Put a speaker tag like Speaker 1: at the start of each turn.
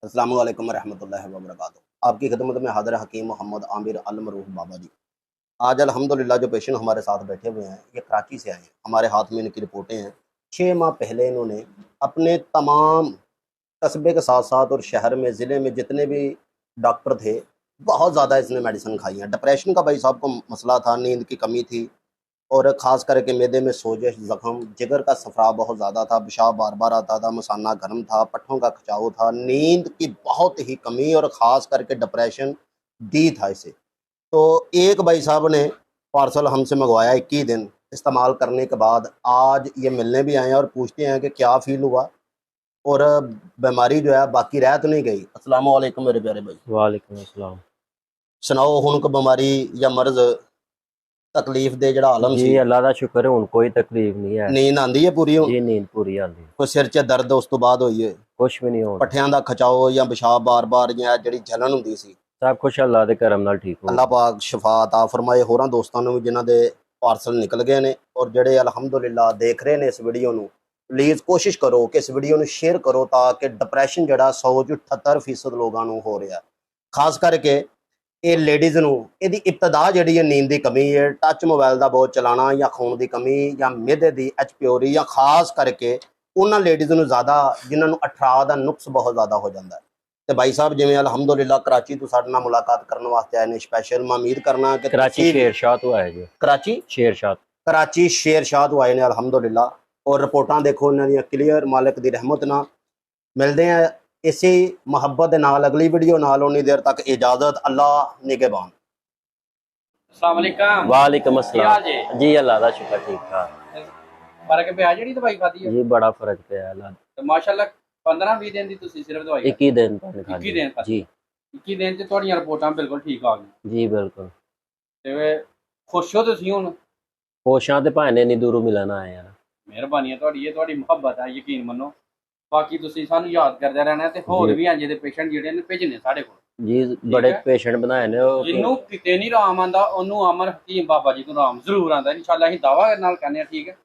Speaker 1: अस्सलाम वालेकुम रहमतुल्लाहि व बरकातुहू। आपकी खिदमत में हाज़िर हकीम मोहम्मद आमिर अल मरूफ बाबा जी। आज अल्हम्दुलिल्लाह जो पेशेंट हमारे साथ बैठे हुए हैं ये कराची से आए हैं। हमारे हाथ में इनकी रिपोर्टें हैं। 6 माह पहले इन्होंने अपने तमाम कस्बे के साथ साथ और शहर में ज़िले में जितने भी डॉक्टर थे बहुत ज़्यादा इसने मेडिसिन खाई हैं। डिप्रेशन का भाई साहब को मसला था, नींद की कमी थी और ख़ास करके मैदे में सोजश, ज़ख्म, जिगर का सफरा बहुत ज़्यादा था, पेशाब बार-बार आता था, मसाना गर्म था, पट्ठों का खिंचाव था, नींद की बहुत ही कमी और ख़ास करके डिप्रेशन दी था इसे। तो एक भाई साहब ने पार्सल हमसे मंगवाया 21 दिन इस्तेमाल करने के बाद आज ये मिलने भी आए हैं और पूछते हैं कि क्या फ़ील हुआ और बीमारी जो है बाकी रह तो नहीं गई। अस्सलाम वालेकुम मेरे प्यारे भाई।
Speaker 2: वालेकुम अस्सलाम।
Speaker 1: सुनाओ हुण कोई बीमारी या मर्ज़ तकलीफ दे जिहड़ा आलम
Speaker 2: जी
Speaker 1: सी
Speaker 2: अल्लाह दा शुक्र है, हुण कोई तकलीफ नहीं है।
Speaker 1: नींद आंदी है पूरी?
Speaker 2: जी नींद पूरी आंदी,
Speaker 1: कोई सिर 'ਚ दर्द उस तो बाद होई है?
Speaker 2: कुछ भी नहीं होता,
Speaker 1: पट्ठियां दा खिंचाव या पेशाब बार-बार ਜਾਂ ਜਿਹੜੀ ਜਲਨ ਹੁੰਦੀ ਸੀ?
Speaker 2: सब कुछ अल्लाह दे करम नाल ठीक हो
Speaker 1: ਅੱਲਾਹ ਪਾਕ ਸ਼ਿਫਾ عطا ਫਰਮਾਏ। ਹੋਰਾਂ ਦੋਸਤਾਂ ਨੂੰ ਵੀ ਜਿਨ੍ਹਾਂ ਦੇ ਪਾਰਸਲ ਨਿਕਲ ਗਏ ਨੇ ਔਰ ਜਿਹੜੇ ਅਲਹਮਦੁਲਿਲਾ ਦੇਖ ਰਹੇ ਨੇ ਇਸ ਵੀਡੀਓ ਨੂੰ, ਪਲੀਜ਼ ਕੋਸ਼ਿਸ਼ ਕਰੋ ਕਿ ਇਸ ਵੀਡੀਓ ਨੂੰ ਸ਼ੇਅਰ ਕਰੋ ਤਾਂ ਕਿ ਡਿਪਰੈਸ਼ਨ ਜਿਹੜਾ 100 'ਚੋਂ 78% ਲੋਕਾਂ ਨੂੰ ਹੋ ਰਿਹਾ। ਖਾਸ ਕਰਕੇ ਇਹ ਲੇਡੀਜ਼ ਨੂੰ ਇਹਦੀ ਇਬਤਦਾ ਜਿਹੜੀ ਹੈ ਨੀਂਦ ਦੀ ਕਮੀ ਹੈ, ਟੱਚ ਮੋਬਾਈਲ ਦਾ ਬਹੁਤ ਚਲਾਣਾ ਜਾਂ ਖੂਨ ਦੀ ਕਮੀ ਜਾਂ ਮਿਹਦੇ ਦੀ ਐਚ ਪਿਓਰੀ ਜਾਂ ਖਾਸ ਕਰਕੇ ਉਹਨਾਂ ਲੇਡੀਜ਼ ਨੂੰ ਜ਼ਿਆਦਾ ਜਿਨ੍ਹਾਂ ਨੂੰ ਅਠਾਹ ਦਾ ਨੁਕਸ ਬਹੁਤ ਜ਼ਿਆਦਾ ਹੋ ਜਾਂਦਾ ਹੈ। ਤੇ ਭਾਈ ਸਾਹਿਬ ਜਿਵੇਂ ਅਲਹਮਦੁਲਿਲਾ कराची ਤੋਂ ਸਾਡੇ ਨਾਲ ਮੁਲਾਕਾਤ ਕਰਨ ਵਾਸਤੇ ਆਏ ਨੇ ਸਪੈਸ਼ਲ, ਮੈਂ ਉਮੀਦ ਕਰਨਾ ਕਿ
Speaker 2: कराची शेरशाह तो है जी,
Speaker 1: कराची शेरशाह ਤੋਂ ਆਏ ਨੇ ਅਲਹਮਦੁਲਿਲਾ ਔਰ ਰਿਪੋਰਟਾਂ ਦੇਖੋ ਇਹਨਾਂ ਦੀਆਂ ਕਲੀਅਰ, ਮਾਲਕ ਦੀ ਰਹਿਮਤ ਨਾਲ। ਮਿਲਦੇ ਆ ਇਸੇ ਮੁਹੱਬਤ ਦੇ ਨਾਲ ਅਗਲੀ ਵੀਡੀਓ ਨਾਲ। ਉਨੀ ਦੇਰ ਤੱਕ इजाजत, अल्लाह निगहबान।
Speaker 3: अस्सलाम वालेकुम।
Speaker 2: वालेकुम
Speaker 3: ਕੀ ਹਾਲ
Speaker 2: अस्सलाम।
Speaker 3: ਜੇ?
Speaker 2: जी अल्लाह दा शुक्र ठीक ठाक।
Speaker 3: ਫਰਕ ਪਿਆ ਜਿਹੜੀ ਦਵਾਈ ਖਾਦੀ ਹੈ?
Speaker 2: जी बड़ा फर्क पे है अल्लाह
Speaker 3: ਤੇ ਮਾਸ਼ਾਅੱਲਾ 15-20 ਦਿਨ ਦੀ ਤੁਸੀਂ ਸਿਰਫ ਦਵਾਈ
Speaker 2: 21 दिन पहले खा
Speaker 3: 21 ਦਿਨ
Speaker 2: जी
Speaker 3: 21 ਦਿਨ ਤੇ ਤੁਹਾਡੀਆਂ ਰਿਪੋਰਟਾਂ ਬਿਲਕੁਲ ਠੀਕ ਆ ਗਈਆਂ
Speaker 2: जी बिल्कुल।
Speaker 3: ਤੇ ਖੁਸ਼ ਹੋ ਤੁਸੀਂ ਹੁਣ?
Speaker 2: होशां ते भाने नहीं दूरों मिलना आए यार।
Speaker 3: ਮਿਹਰਬਾਨੀ ਹੈ ਤੁਹਾਡੀ, ਇਹ ਤੁਹਾਡੀ ਮੁਹੱਬਤ ਹੈ, ਯਕੀਨ ਮੰਨੋ। ਬਾਕੀ ਤੁਸੀਂ ਸਾਨੂੰ ਯਾਦ ਕਰਦੇ ਰਹਿਣਾ ਤੇ ਹੋਰ ਵੀ ਇੰਜ ਦੇ ਪੇਸ਼ੈਂਟ ਜਿਹੜੇ ਨੇ ਭੇਜਣੇ ਸਾਡੇ ਕੋਲ।
Speaker 2: जी बड़े
Speaker 3: है।
Speaker 2: पेशेंट बनाए ने
Speaker 3: ਜਿਹਨੂੰ ਕਿਤੇ ਨਹੀਂ ਆਰਾਮ ਆਂਦਾ ਉਹਨੂੰ ਅਮਰ ਹਕੀਮ ਬਾਬਾ ਜੀ ਤੋਂ ਆਰਾਮ ਜ਼ਰੂਰ ਆਂਦਾ। ਇਨਸ਼ਾਅੱਲਾ ਅਸੀਂ ਦਾਵਾ ਨਾਲ ਕਹਿੰਦੇ ਆ, ਠੀਕ ਹੈ।